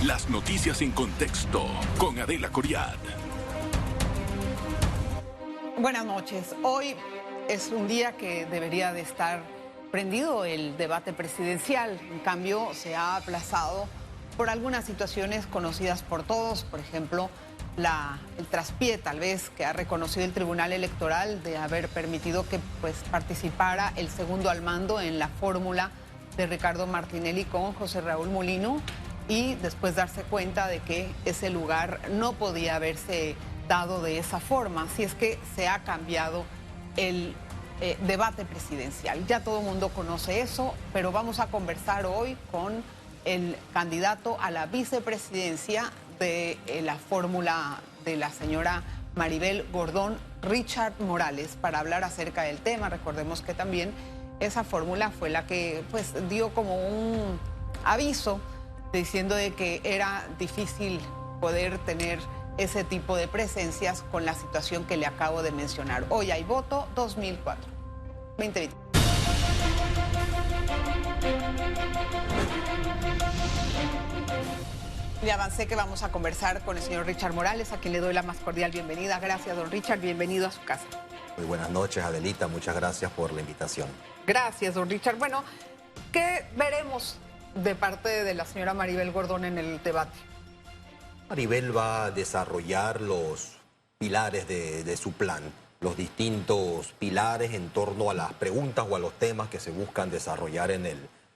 Las noticias en contexto con Adela Coriad. Buenas noches. Hoy es un día que debería de estar prendido el debate presidencial. En cambio, se ha aplazado por algunas situaciones conocidas por todos. Por ejemplo, el traspié, tal vez, que ha reconocido el Tribunal Electoral de haber permitido que participara el segundo al mando en la fórmula de Ricardo Martinelli con José Raúl Mulino, y después darse cuenta de que ese lugar no podía haberse dado de esa forma. Así es que se ha cambiado el debate presidencial. Ya todo el mundo conoce eso, pero vamos a conversar hoy con el candidato a la vicepresidencia de la fórmula de la señora Maribel Gordón, Richard Morales, para hablar acerca del tema. Recordemos que también esa fórmula fue la que dio como un aviso diciendo de que era difícil poder tener ese tipo de presencias con la situación que le acabo de mencionar. Hoy hay voto 2004. 2020. Le avancé que vamos a conversar con el señor Richard Morales, a quien le doy la más cordial bienvenida. Gracias, don Richard. Bienvenido a su casa. Muy buenas noches, Adelita. Muchas gracias por la invitación. Gracias, don Richard. Bueno, ¿qué veremos de parte de la señora Maribel Gordón en el debate? Maribel va a desarrollar los pilares de su plan, los distintos pilares en torno a las preguntas o a los temas que se buscan desarrollar en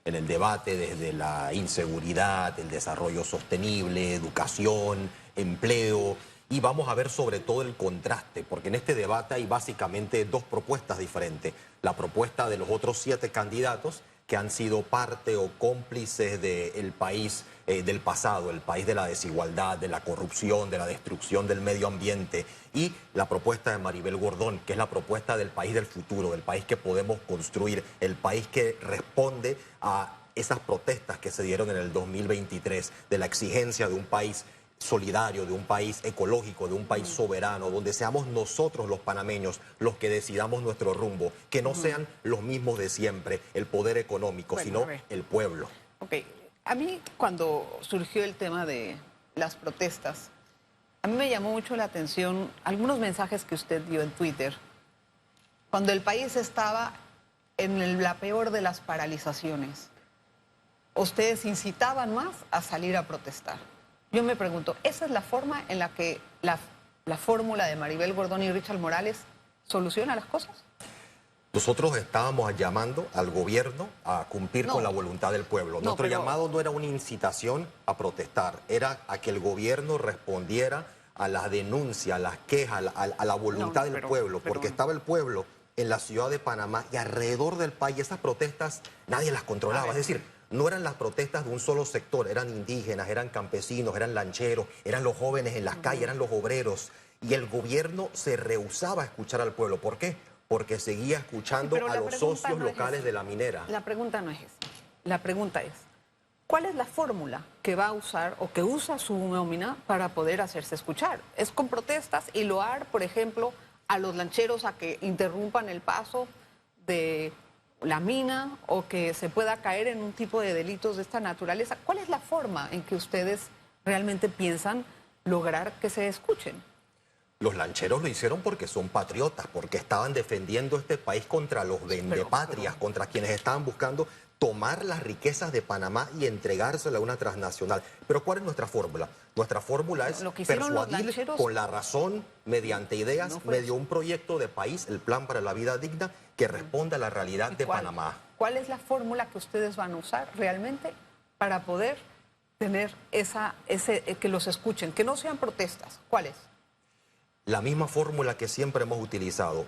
el debate, desde la inseguridad, el desarrollo sostenible, educación, empleo. Y vamos a ver sobre todo el contraste, porque en este debate hay básicamente dos propuestas diferentes. La propuesta de los otros 7 candidatos que han sido parte o cómplices del país del pasado, el país de la desigualdad, de la corrupción, de la destrucción del medio ambiente, y la propuesta de Maribel Gordón, que es la propuesta del país del futuro, del país que podemos construir, el país que responde a esas protestas que se dieron en el 2023, de la exigencia de un país solidario, de un país ecológico, de un país soberano, donde seamos nosotros los panameños los que decidamos nuestro rumbo, que no sean los mismos de siempre, el poder económico, sino el pueblo. Ok, a mí cuando surgió el tema de las protestas, a mí me llamó mucho la atención algunos mensajes que usted dio en Twitter, cuando el país estaba en la peor de las paralizaciones. Ustedes incitaban más a salir a protestar. Yo me pregunto, ¿esa es la forma en la que la fórmula de Maribel Gordón y Richard Morales soluciona las cosas? Nosotros estábamos llamando al gobierno a cumplir con la voluntad del pueblo. Nuestro llamado no era una incitación a protestar, era a que el gobierno respondiera a las denuncias, a las quejas, a la voluntad del pueblo, porque estaba el pueblo en la ciudad de Panamá y alrededor del país. Esas protestas nadie las controlaba, es decir, no eran las protestas de un solo sector, eran indígenas, eran campesinos, eran lancheros, eran los jóvenes en las calles, eran los obreros. Y el gobierno se rehusaba a escuchar al pueblo. ¿Por qué? Porque seguía escuchando a los socios locales de la minera. La pregunta no es esa. La pregunta es, ¿cuál es la fórmula que va a usar o que usa su nómina para poder hacerse escuchar? ¿Es con protestas y loar, por ejemplo, a los lancheros a que interrumpan el paso de la mina, o que se pueda caer en un tipo de delitos de esta naturaleza? ¿Cuál es la forma en que ustedes realmente piensan lograr que se escuchen? Los lancheros lo hicieron porque son patriotas, porque estaban defendiendo este país contra los vendepatrias, contra quienes estaban buscando tomar las riquezas de Panamá y entregársela a una transnacional. Pero ¿cuál es nuestra fórmula? Nuestra fórmula es persuadir con la razón, mediante ideas, mediante un proyecto de país, el Plan para la Vida Digna, que responda a la realidad de Panamá. ¿Cuál es la fórmula que ustedes van a usar realmente para poder tener que los escuchen, que no sean protestas? ¿Cuál es? La misma fórmula que siempre hemos utilizado,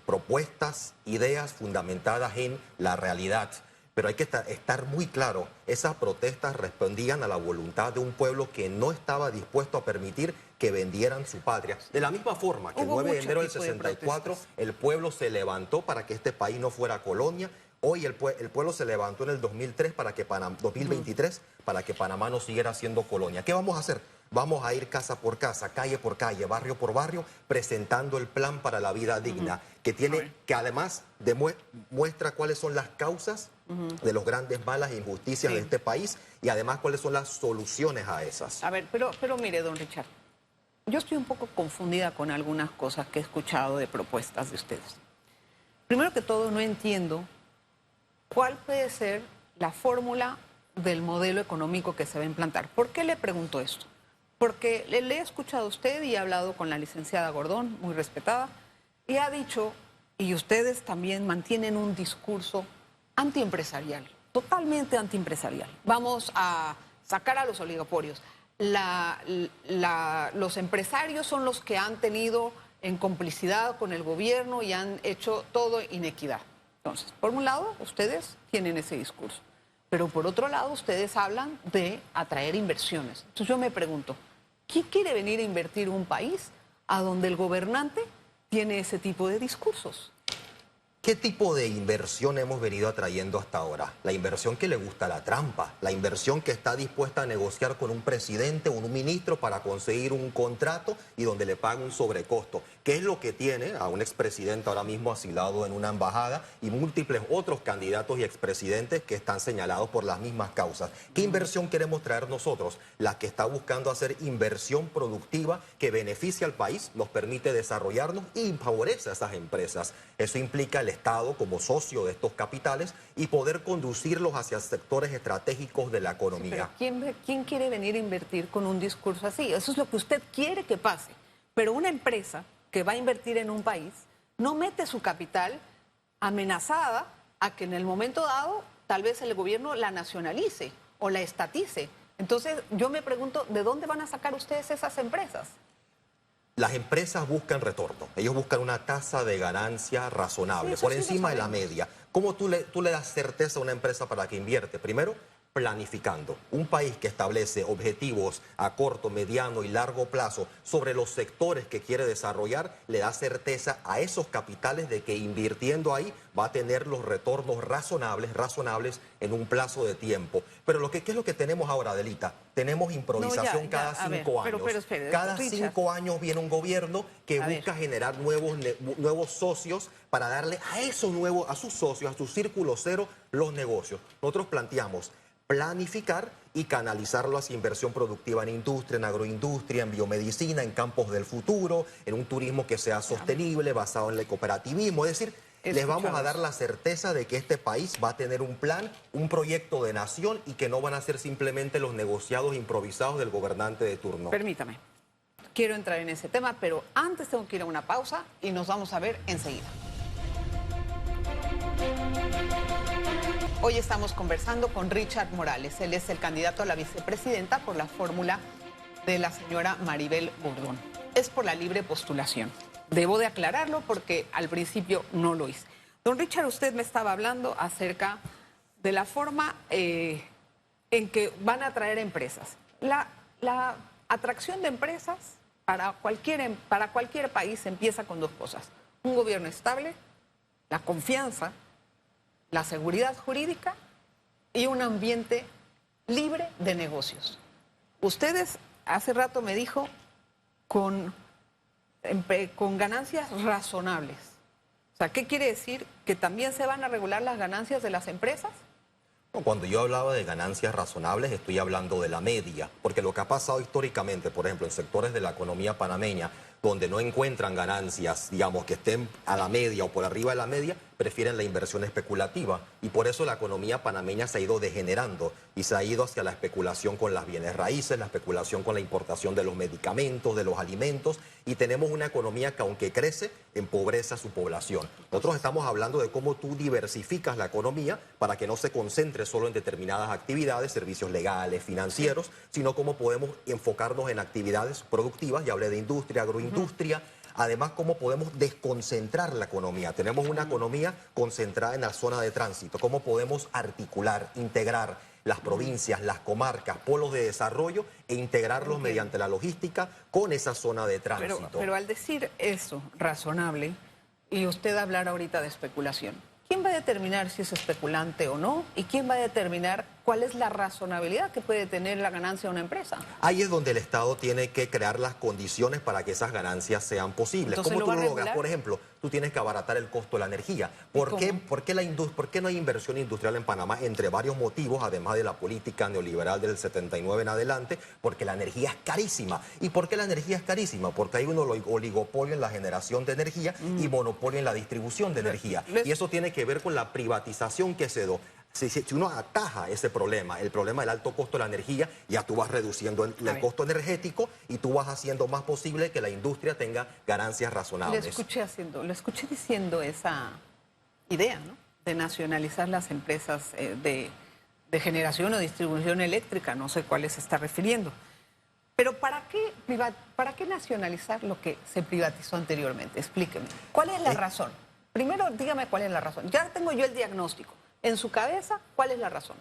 propuestas, ideas fundamentadas en la realidad. Pero hay que estar muy claro, esas protestas respondían a la voluntad de un pueblo que no estaba dispuesto a permitir que vendieran su patria. De la misma forma que el 9 de enero del 64 el pueblo se levantó para que este país no fuera colonia, hoy el pueblo se levantó en el 2003 para que 2023 para que Panamá no siguiera siendo colonia. ¿Qué vamos a hacer? Vamos a ir casa por casa, calle por calle, barrio por barrio, presentando el plan para la vida digna, que además muestra cuáles son las causas de los grandes malas injusticias de este país y además cuáles son las soluciones a esas. A ver, pero mire, don Richard, yo estoy un poco confundida con algunas cosas que he escuchado de propuestas de ustedes. Primero que todo, no entiendo cuál puede ser la fórmula del modelo económico que se va a implantar. ¿Por qué le pregunto esto? Porque le he escuchado a usted y he hablado con la licenciada Gordón, muy respetada, y ha dicho, y ustedes también mantienen un discurso antiempresarial, totalmente antiempresarial. Vamos a sacar a los oligopolios. Los empresarios son los que han tenido en complicidad con el gobierno y han hecho todo inequidad. Entonces, por un lado, ustedes tienen ese discurso, pero por otro lado, ustedes hablan de atraer inversiones. Entonces yo me pregunto, ¿quién quiere venir a invertir en un país a donde el gobernante tiene ese tipo de discursos? ¿Qué tipo de inversión hemos venido atrayendo hasta ahora? La inversión que le gusta la trampa, la inversión que está dispuesta a negociar con un presidente o un ministro para conseguir un contrato y donde le pagan un sobrecosto. ¿Qué es lo que tiene a un expresidente ahora mismo asilado en una embajada y múltiples otros candidatos y expresidentes que están señalados por las mismas causas? ¿Qué inversión queremos traer nosotros? La que está buscando hacer inversión productiva que beneficia al país, nos permite desarrollarnos y favorece a esas empresas. Eso implica el Estado como socio de estos capitales y poder conducirlos hacia sectores estratégicos de la economía. Sí, pero ¿quién quiere venir a invertir con un discurso así? Eso es lo que usted quiere que pase. Pero una empresa que va a invertir en un país no mete su capital amenazada a que en el momento dado tal vez el gobierno la nacionalice o la estatice. Entonces yo me pregunto, ¿de dónde van a sacar ustedes esas empresas? Las empresas buscan retorno, ellos buscan una tasa de ganancia razonable, por encima de la media. ¿Cómo tú le das certeza a una empresa para que invierte? Primero, planificando. Un país que establece objetivos a corto, mediano y largo plazo sobre los sectores que quiere desarrollar, le da certeza a esos capitales de que invirtiendo ahí va a tener los retornos razonables en un plazo de tiempo. Pero ¿qué es lo que tenemos ahora, Adelita? Tenemos improvisación cada 5 años. Pero espere, cada Richard. 5 años viene un gobierno que busca generar nuevos socios para darle a esos nuevos, a sus socios, a su círculo cero, los negocios. Nosotros planteamos planificar y canalizarlo hacia inversión productiva en industria, en agroindustria, en biomedicina, en campos del futuro, en un turismo que sea sostenible, basado en el cooperativismo. Es decir, les vamos a dar la certeza de que este país va a tener un plan, un proyecto de nación y que no van a ser simplemente los negociados improvisados del gobernante de turno. Permítame, quiero entrar en ese tema, pero antes tengo que ir a una pausa y nos vamos a ver enseguida. Hoy estamos conversando con Richard Morales. Él es el candidato a la vicepresidenta por la fórmula de la señora Maribel Gordón. Es por la libre postulación. Debo de aclararlo porque al principio no lo hice. Don Richard, usted me estaba hablando acerca de la forma en que van a atraer empresas. La atracción de empresas para cualquier país empieza con 2 cosas. Un gobierno estable, la confianza, la seguridad jurídica y un ambiente libre de negocios. Ustedes, hace rato me dijo, con ganancias razonables. O sea, ¿qué quiere decir? ¿Que también se van a regular las ganancias de las empresas? Cuando yo hablaba de ganancias razonables, estoy hablando de la media, porque lo que ha pasado históricamente, por ejemplo, en sectores de la economía panameña, donde no encuentran ganancias, digamos, que estén a la media o por arriba de la media, prefieren la inversión especulativa. Y por eso la economía panameña se ha ido degenerando y se ha ido hacia la especulación con las bienes raíces, la especulación con la importación de los medicamentos, de los alimentos, y tenemos una economía que, aunque crece, empobrece a su población. Nosotros estamos hablando de cómo tú diversificas la economía para que no se concentre solo en determinadas actividades, servicios legales, financieros, sino cómo podemos enfocarnos en actividades productivas, ya hablé de industria, agroindustria. Además, cómo podemos desconcentrar la economía. Tenemos una economía concentrada en la zona de tránsito. Cómo podemos articular, integrar las provincias, las comarcas, polos de desarrollo e integrarlos mediante la logística con esa zona de tránsito. Pero al decir eso, razonable, y usted hablar ahorita de especulación, ¿quién va a determinar si es especulante o no? ¿Y quién va a determinar ¿cuál es la razonabilidad que puede tener la ganancia de una empresa? Ahí es donde el Estado tiene que crear las condiciones para que esas ganancias sean posibles. Entonces, ¿Cómo ¿lo tú va a lo logras? regular? Por ejemplo, tú tienes que abaratar el costo de la energía. ¿Por qué no hay inversión industrial en Panamá? Entre varios motivos, además de la política neoliberal del 79 en adelante, porque la energía es carísima. ¿Y por qué la energía es carísima? Porque hay un oligopolio en la generación de energía y monopolio en la distribución de energía. Y eso tiene que ver con la privatización que se dio. Si uno ataja ese problema, el problema del alto costo de la energía, ya tú vas reduciendo el costo energético y tú vas haciendo más posible que la industria tenga ganancias razonables. Le escuché diciendo esa idea, ¿no?, de nacionalizar las empresas de generación o distribución eléctrica, no sé cuáles se está refiriendo. Pero ¿para qué nacionalizar lo que se privatizó anteriormente? Explíqueme. ¿Cuál es la razón? Primero, dígame cuál es la razón. Ya tengo yo el diagnóstico. En su cabeza, ¿cuál es la razón?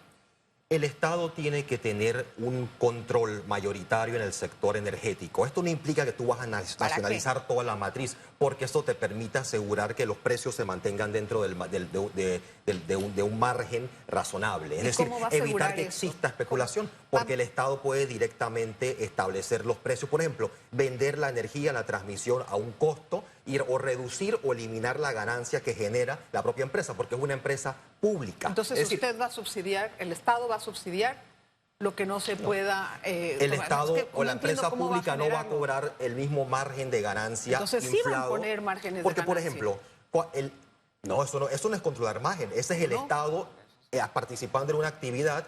El Estado tiene que tener un control mayoritario en el sector energético. Esto no implica que tú vas a nacionalizar toda la matriz, porque eso te permite asegurar que los precios se mantengan dentro de un margen razonable. Es decir, evitar que exista especulación, porque el Estado puede directamente establecer los precios. Por ejemplo, vender la energía, la transmisión a un costo, o reducir o eliminar la ganancia que genera la propia empresa, porque es una empresa pública. Entonces usted va a subsidiar, el Estado va a subsidiar lo que no se pueda... el Estado o la empresa pública no va a cobrar el mismo margen de ganancia. Entonces inflado, sí van a poner márgenes porque, de ganancia. por ejemplo, no, eso no es controlar margen, ese es el Estado participando en una actividad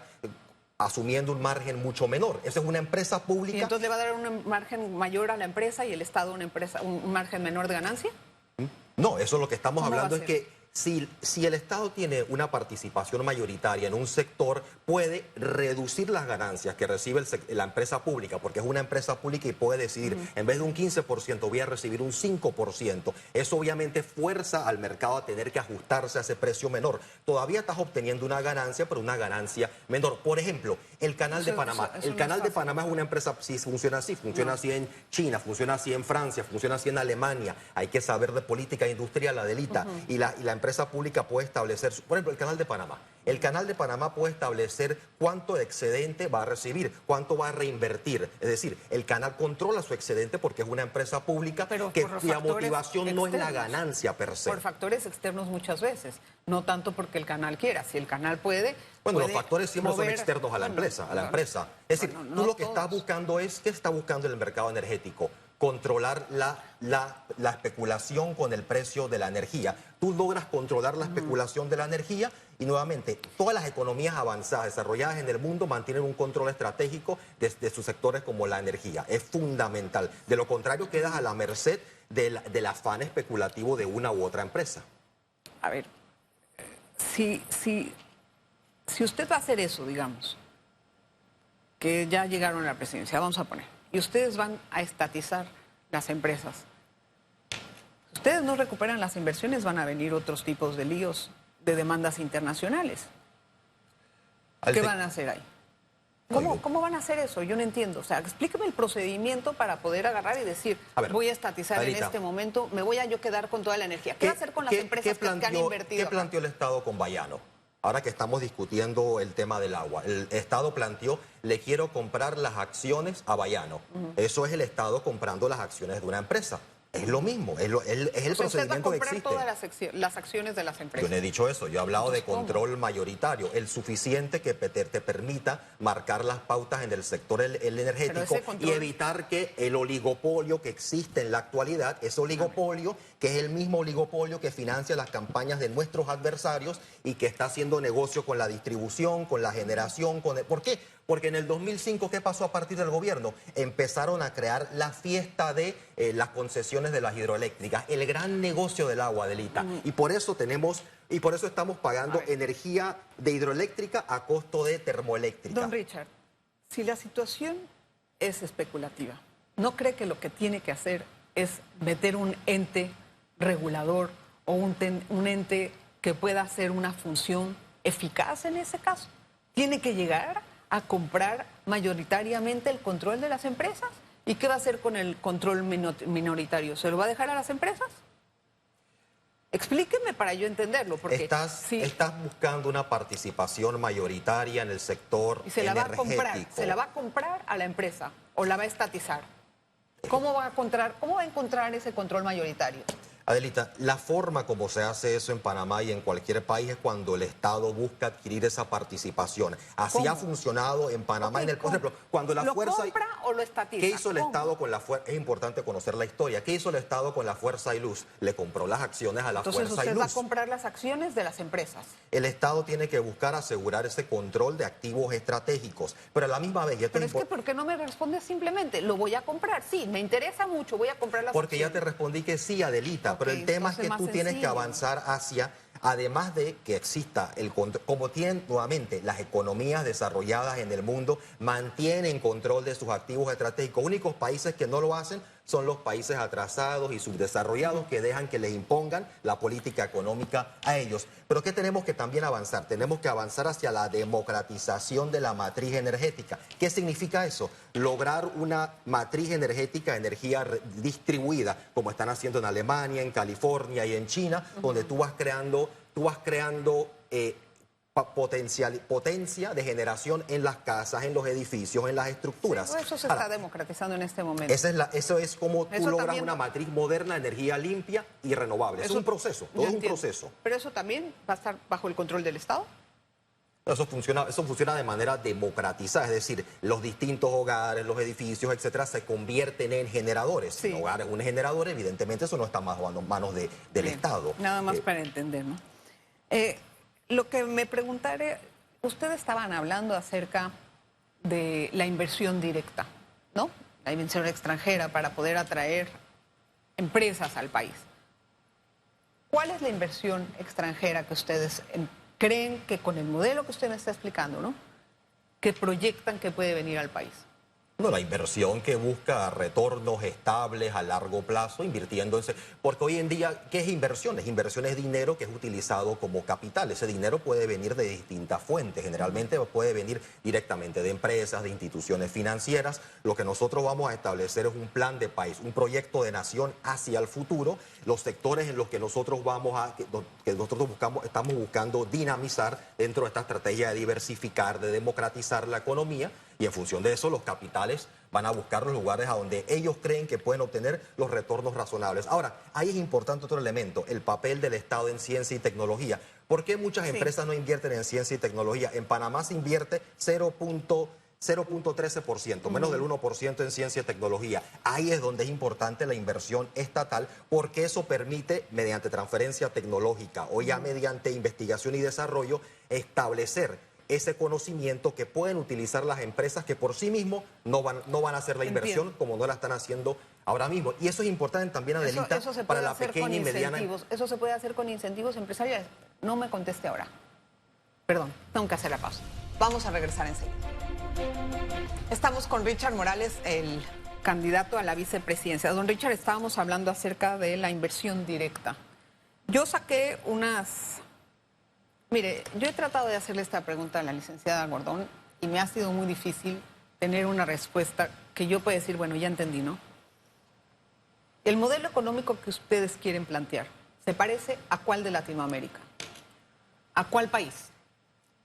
asumiendo un margen mucho menor. Esa es una empresa pública. ¿Y entonces le va a dar un margen mayor a la empresa y el Estado un margen menor de ganancia? No, eso es lo que estamos hablando, es que si el Estado tiene una participación mayoritaria en un sector, puede reducir las ganancias que recibe la empresa pública, porque es una empresa pública y puede decidir, en vez de un 15%, voy a recibir un 5%. Eso obviamente fuerza al mercado a tener que ajustarse a ese precio menor. Todavía estás obteniendo una ganancia, pero una ganancia menor. Por ejemplo, el Canal de Panamá. El Canal de Panamá es una empresa, sí, funciona así. Funciona así en China, funciona así en Francia, funciona así en Alemania. Hay que saber de política industrial, Adelita. Y la empresa pública puede establecer, por ejemplo, el Canal de Panamá. El Canal de Panamá puede establecer cuánto de excedente va a recibir, cuánto va a reinvertir. Es decir, el canal controla su excedente porque es una empresa pública cuya motivación no es la ganancia per se. Por factores externos muchas veces, no tanto porque el canal quiera. Si el canal puede... Bueno, los factores siempre son externos a la empresa. Es decir, tú lo que estás buscando es, ¿qué está buscando el mercado energético? Controlar la especulación con el precio de la energía. Tú logras controlar la especulación de la energía y nuevamente todas las economías avanzadas, desarrolladas en el mundo, mantienen un control estratégico de sus sectores como la energía. Es fundamental. De lo contrario, quedas a la merced del afán especulativo de una u otra empresa. A ver, si usted va a hacer eso, digamos, que ya llegaron a la presidencia, vamos a poner, y ustedes van a estatizar las empresas. Si ustedes no recuperan las inversiones, van a venir otros tipos de líos, de demandas internacionales. ¿Qué van a hacer ahí? ¿Cómo van a hacer eso? Yo no entiendo. O sea, explíqueme el procedimiento para poder agarrar y decir, voy a estatizar en este momento, me voy a yo quedar con toda la energía. ¿Qué va a hacer con las empresas que han invertido? ¿Qué planteó el Estado con Bayano? Ahora que estamos discutiendo el tema del agua, el Estado planteó, le quiero comprar las acciones a Bayano. Eso es el Estado comprando las acciones de una empresa. Es lo mismo, es el procedimiento que existe. ¿Usted va a comprar todas las acciones de las empresas? Yo no he dicho eso, yo he hablado de control mayoritario, el suficiente que te permita marcar las pautas en el sector energético y evitar que el oligopolio que existe en la actualidad, ese oligopolio que es el mismo oligopolio que financia las campañas de nuestros adversarios y que está haciendo negocio con la distribución, con la generación, ¿por qué? Porque en el 2005, ¿qué pasó a partir del gobierno? Empezaron a crear la fiesta de las concesiones de las hidroeléctricas, el gran negocio del agua, Adelita. Y por eso estamos pagando energía de hidroeléctrica a costo de termoeléctrica. Don Richard, si la situación es especulativa, ¿no cree que lo que tiene que hacer es meter un ente regulador o un ente que pueda hacer una función eficaz en ese caso? ¿Tiene que llegar a comprar mayoritariamente el control de las empresas? ¿Y qué va a hacer con el control minoritario? ¿Se lo va a dejar a las empresas? Explíqueme para yo entenderlo, porque Estás buscando una participación mayoritaria en el sector y se la energético. va a comprar, se la va a comprar a la empresa o la va a estatizar. ¿Cómo va a encontrar ese control mayoritario? Adelita, la forma como se hace eso en Panamá y en cualquier país es cuando el Estado busca adquirir esa participación. Así ¿Cómo? ha funcionado en Panamá, por ejemplo, cuando la fuerza... ¿Lo compra o lo estatiza? ¿Qué hizo el Estado con la fuerza? Es importante conocer la historia. ¿Qué hizo el Estado con la Fuerza y Luz? Le compró las acciones a la Fuerza y Luz. Entonces usted va a comprar las acciones de las empresas. El Estado tiene que buscar asegurar ese control de activos estratégicos, pero a la misma vez... Pero es que, ¿por qué no me responde simplemente? Lo voy a comprar, sí, me interesa mucho, voy a comprar las Porque acciones. ya te respondí que sí, Adelita, Ok, pero el tema es que entonces tú más tienes que sencillo. avanzar hacia, además de que exista el control, como tienen nuevamente las economías desarrolladas en el mundo, mantienen control de sus activos estratégicos. Únicos países que no lo hacen son los países atrasados y subdesarrollados que dejan que les impongan la política económica a ellos. Pero ¿qué tenemos que también avanzar? Tenemos que avanzar hacia la democratización de la matriz energética. ¿Qué significa eso? Lograr una matriz energética de energía distribuida, como están haciendo en Alemania, en California y en China, donde tú vas creando potencia de generación en las casas, en los edificios, en las estructuras. Sí, eso se está democratizando en este momento. Eso es como tú logras también... una matriz moderna, energía limpia y renovable. Es un proceso, todo es un proceso. Pero eso también va a estar bajo el control del Estado. Eso funciona de manera democratizada, es decir, los distintos hogares, los edificios, etcétera, se convierten en generadores. Si un hogar es un generador, evidentemente eso no está más en manos del Estado. Nada más para entender, ¿no? Lo que me preguntaré, ustedes estaban hablando acerca de la inversión directa, ¿no? La inversión extranjera para poder atraer empresas al país. ¿Cuál es la inversión extranjera que ustedes creen que con el modelo que usted me está explicando, ¿no?, que proyectan que puede venir al país? No, la inversión que busca retornos estables a largo plazo, invirtiendo porque hoy en día, ¿qué es inversión? Inversión es dinero que es utilizado como capital. Ese dinero puede venir de distintas fuentes, generalmente puede venir directamente de empresas, de instituciones financieras. Lo que nosotros vamos a establecer es un plan de país, un proyecto de nación hacia el futuro, los sectores en los que nosotros estamos buscando dinamizar dentro de esta estrategia de diversificar, de democratizar la economía. Y en función de eso, los capitales van a buscar los lugares a donde ellos creen que pueden obtener los retornos razonables. Ahora, ahí es importante otro elemento, el papel del Estado en ciencia y tecnología. ¿Por qué muchas empresas no invierten en ciencia y tecnología? En Panamá se invierte 0.13%, menos del 1% en ciencia y tecnología. Ahí es donde es importante la inversión estatal, porque eso permite, mediante transferencia tecnológica o ya mediante investigación y desarrollo, establecer ese conocimiento que pueden utilizar las empresas que por sí mismos no van a hacer la inversión como no la están haciendo ahora mismo. Y eso es importante también, Adelita, para la pequeña y mediana. Eso se puede hacer con incentivos empresariales. No me conteste ahora. Perdón, tengo que hacer la pausa. Vamos a regresar enseguida. Estamos con Richard Morales, el candidato a la vicepresidencia. Don Richard, estábamos hablando acerca de la inversión directa. Yo saqué unas... Mire, yo he tratado de hacerle esta pregunta a la licenciada Gordón y me ha sido muy difícil tener una respuesta que yo pueda decir, bueno, ya entendí, ¿no? El modelo económico que ustedes quieren plantear, ¿se parece a cuál de Latinoamérica? ¿A cuál país?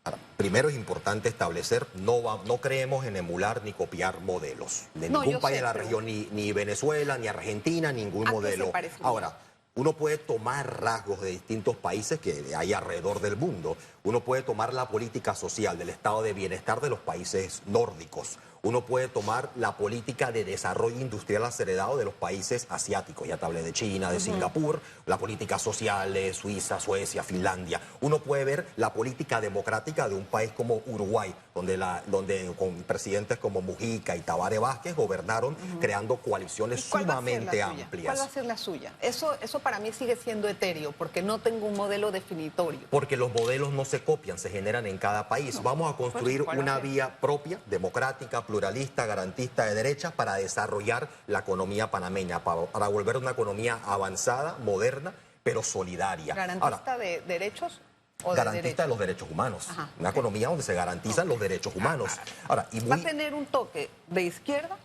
Ahora, primero es importante establecer, no creemos en emular ni copiar modelos de ningún país de la región, ni Venezuela, ni Argentina, ningún modelo. ¿Qué se parece? Ahora, uno puede tomar rasgos de distintos países que hay alrededor del mundo. Uno puede tomar la política social del estado de bienestar de los países nórdicos. Uno puede tomar la política de desarrollo industrial acelerado de los países asiáticos. Ya te hablé de China, de Singapur, la política social de Suiza, Suecia, Finlandia. Uno puede ver la política democrática de un país como Uruguay, donde con presidentes como Mujica y Tabaré Vázquez gobernaron creando coaliciones sumamente amplias. ¿Cuál va a ser la suya? Eso para mí sigue siendo etéreo, porque no tengo un modelo definitorio. Porque los modelos no se copian, se generan en cada país. Vamos a construir una vía propia, democrática, pluralista, garantista de derechas para desarrollar la economía panameña, para volver una economía avanzada, moderna, pero solidaria. ¿Garantista de derechos o garantista de los derechos humanos? Ajá, una economía donde se garantizan los derechos humanos. Ahora, ¿va a tener un toque de izquierda?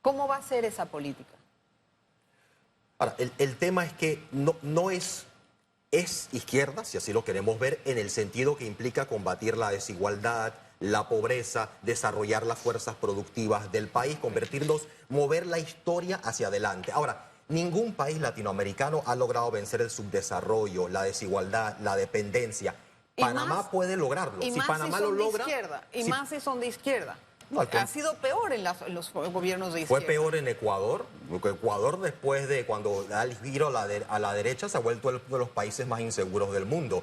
¿Cómo va a ser esa política? Ahora, el tema es que no es es izquierda, si así lo queremos ver, en el sentido que implica combatir la desigualdad, la pobreza, desarrollar las fuerzas productivas del país, convertirnos, mover la historia hacia adelante. Ahora, ningún país latinoamericano ha logrado vencer el subdesarrollo, la desigualdad, la dependencia. Panamá puede lograrlo. Y si más Panamá si son lo logra, de izquierda, y si- más si son de izquierda. No, Ha sido peor en los gobiernos de Fue izquierda. peor en Ecuador, porque Ecuador después de cuando da el giro a la derecha se ha vuelto uno de los países más inseguros del mundo.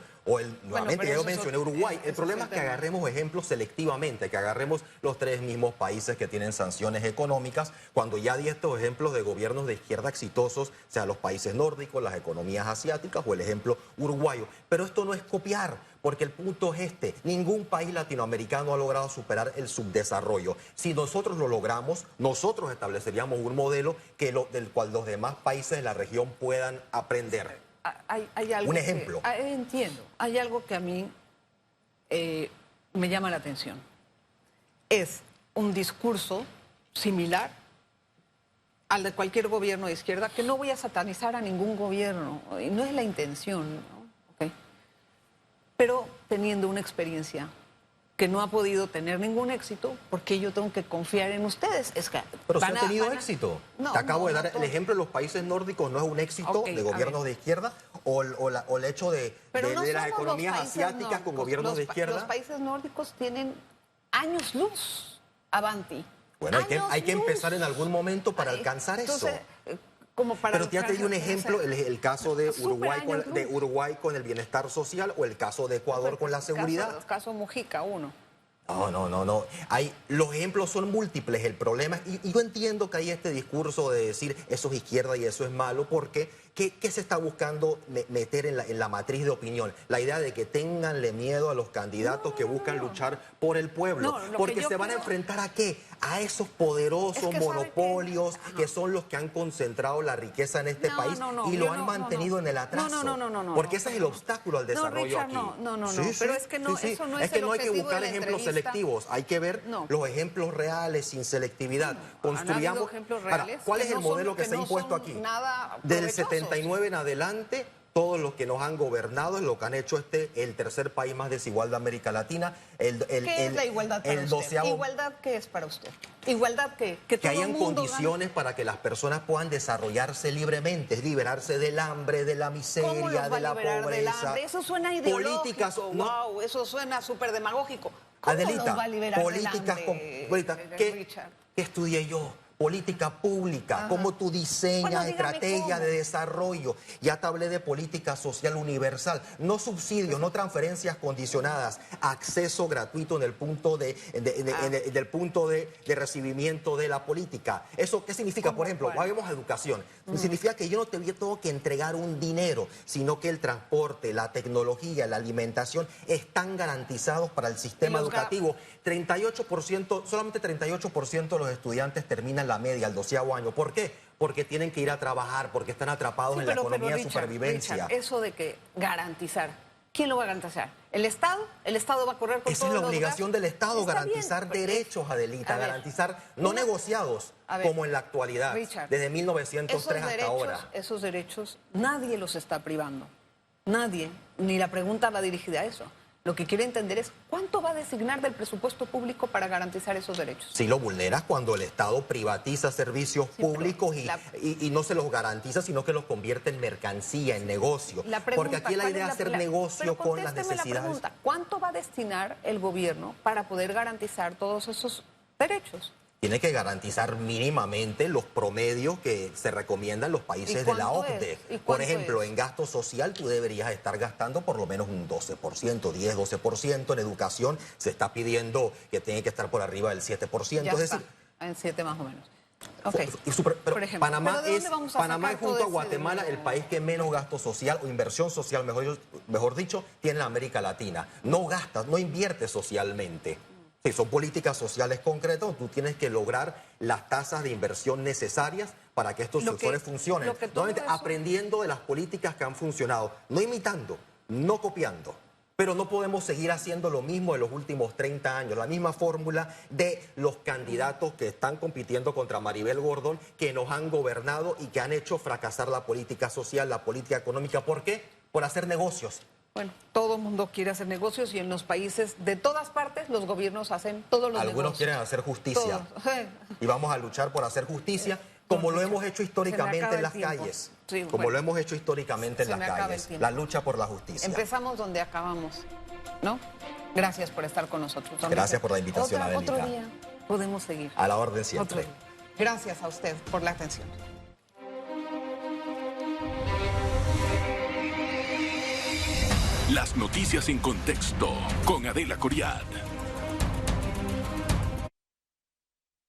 Nuevamente, pero ya yo eso es mencioné otro- Uruguay. ese El es problema el es que tema. agarremos ejemplos selectivamente, que agarremos los tres mismos países que tienen sanciones económicas, cuando ya di estos ejemplos de gobiernos de izquierda exitosos, sea los países nórdicos, las economías asiáticas o el ejemplo uruguayo. Pero esto no es copiar, porque el punto es este: ningún país latinoamericano ha logrado superar el subdesarrollo. Si nosotros lo logramos, nosotros estableceríamos un modelo del cual los demás países de la región puedan aprender. Hay algo Un ejemplo. Entiendo. Hay algo que a mí me llama la atención. Es un discurso similar al de cualquier gobierno de izquierda, que no voy a satanizar a ningún gobierno, y no es la intención, ¿no? ¿Ok? Pero teniendo una experiencia que no ha podido tener ningún éxito, porque yo tengo que confiar en ustedes. Es que Pero se van ha a- tenido van a- éxito. No, Te acabo no, de no dar todo. el ejemplo de los países nórdicos, no es un éxito Ok, de a gobiernos ver. de izquierda o el hecho Pero de no las somos los economías países asiáticas con nórdicos. gobiernos de Los izquierda. países nórdicos tienen años luz, Avanti. Bueno, hay que Años empezar en luz. algún momento para Ay, alcanzar entonces, eso. como para Pero ya te di un alcanzar- ejemplo, el caso de Súper Uruguay, años luz. Uruguay con el bienestar social o el caso de Ecuador con la seguridad. Caso Mujica, uno. No. Los ejemplos son múltiples. El problema, y yo entiendo que hay este discurso de decir eso es izquierda y eso es malo, porque ¿qué se está buscando meter en la matriz de opinión? La idea de que tenganle miedo a los candidatos que buscan luchar por el pueblo. No, lo que Porque yo se van a creo- enfrentar ¿a qué? A esos poderosos Es que ¿sabe monopolios qué? que son los que han concentrado la riqueza en este No, país no, y lo yo han no, mantenido no. en el atraso. No, porque ese es el no. obstáculo al No, desarrollo Richard, aquí. no, Sí, pero sí, es que no, sí, sí. eso no Es es que el no hay que objetivo buscar de la ejemplos entrevista. selectivos, hay que ver No. los ejemplos reales, sin selectividad. Han habido ejemplos Ahora, reales ¿cuál que es el no son- modelo que que se ha no impuesto son aquí? nada Del provechosos. 79 en adelante, todos los que nos han gobernado es lo que han hecho el tercer país más desigual de América Latina. ¿Qué es la igualdad para el usted? 12avo ¿Igualdad qué es para usted? ¿Igualdad qué? Que todo el hayan mundo condiciones para que las personas puedan desarrollarse libremente, es liberarse del hambre, de la ¿Cómo los miseria, va de a la liberar del pobreza. hambre? Eso suena ideológico. Políticas, no, Wow, eso suena súper demagógico. ¿Cómo Adelita, los va a liberar políticas del con, hambre, Adelita, ¿qué Richard? estudié yo? Política pública, Ajá. cómo tú diseñas Bueno, dígame estrategias cómo. de desarrollo. Ya te hablé de política social universal, no subsidios, no transferencias condicionadas, acceso gratuito en el punto del punto de recibimiento de la política. ¿Eso qué significa? Por ejemplo, cuál? vayamos a educación. Significa que yo no tengo que entregar un dinero, sino que el transporte, la tecnología, la alimentación están garantizados para el sistema Y los educativo. 38%, solamente 38% de los estudiantes terminan la media, el 12º año. ¿Por qué? Porque tienen que ir a trabajar, porque están atrapados Sí, en la pero, economía de Richard, supervivencia. Richard, eso de que garantizar, ¿quién lo va a garantizar? ¿El Estado? ¿El Estado va a correr con Esa es todos la los obligación gastos? del Estado, Está garantizar bien, derechos, Adelita, a ver, garantizar, no una- negociados, a ver, como en la actualidad, Richard, desde 1903 hasta ahora. Esos derechos nadie los está privando. Nadie, ni la pregunta va dirigida a eso. Lo que quiere entender es cuánto va a designar del presupuesto público para garantizar esos derechos. Si lo vulneras cuando el Estado privatiza servicios pero públicos la- y no se los garantiza, sino que los convierte en mercancía, en negocio. La pregunta, Porque aquí la ¿cuál idea es es hacer pero negocio con las contésteme la necesidades. pregunta, ¿cuánto va a destinar el gobierno para poder garantizar todos esos derechos? Tiene que garantizar mínimamente los promedios que se recomiendan los países de la cuánto OCDE. es? ¿Y Por cuánto ejemplo, es? en gasto social tú deberías estar gastando por lo menos un 12%, 10, 12%. En educación se está pidiendo que tiene que estar por arriba del 7%. Ya Es está, decir, en 7 más o menos. Ok. pero Por ejemplo, Panamá ¿pero de dónde vamos a Panamá sacar es junto todo a ese Guatemala dinero? el país que menos gasto social o inversión social, mejor dicho, tiene en América Latina. No gastas, no inviertes socialmente. Sí, son políticas sociales concretas, tú tienes que lograr las tasas de inversión necesarias para que estos Lo que- sectores funcionen. lo que todo Nuevamente, eso- aprendiendo de las políticas que han funcionado, no imitando, no copiando. Pero no podemos seguir haciendo lo mismo de los últimos 30 años, la misma fórmula de los candidatos que están compitiendo contra Maribel Gordón, que nos han gobernado y que han hecho fracasar la política social, la política económica. ¿Por qué? por hacer negocios. Bueno, todo el mundo quiere hacer negocios y en los países de todas partes los gobiernos hacen todos los Algunos negocios. quieren hacer justicia. Todos. Y vamos a luchar por hacer justicia como lo hemos hecho históricamente en las tiempo. calles. Sí, como bueno. lo hemos hecho históricamente en Se las me acaba el calles. tiempo. La lucha por la justicia. Empezamos donde acabamos, ¿no? Gracias por estar con nosotros. Gracias por la invitación, Adélica. Otro día podemos seguir. A la orden Otro siempre. día. Gracias a usted por la atención. Las noticias en contexto con Adela Coriad.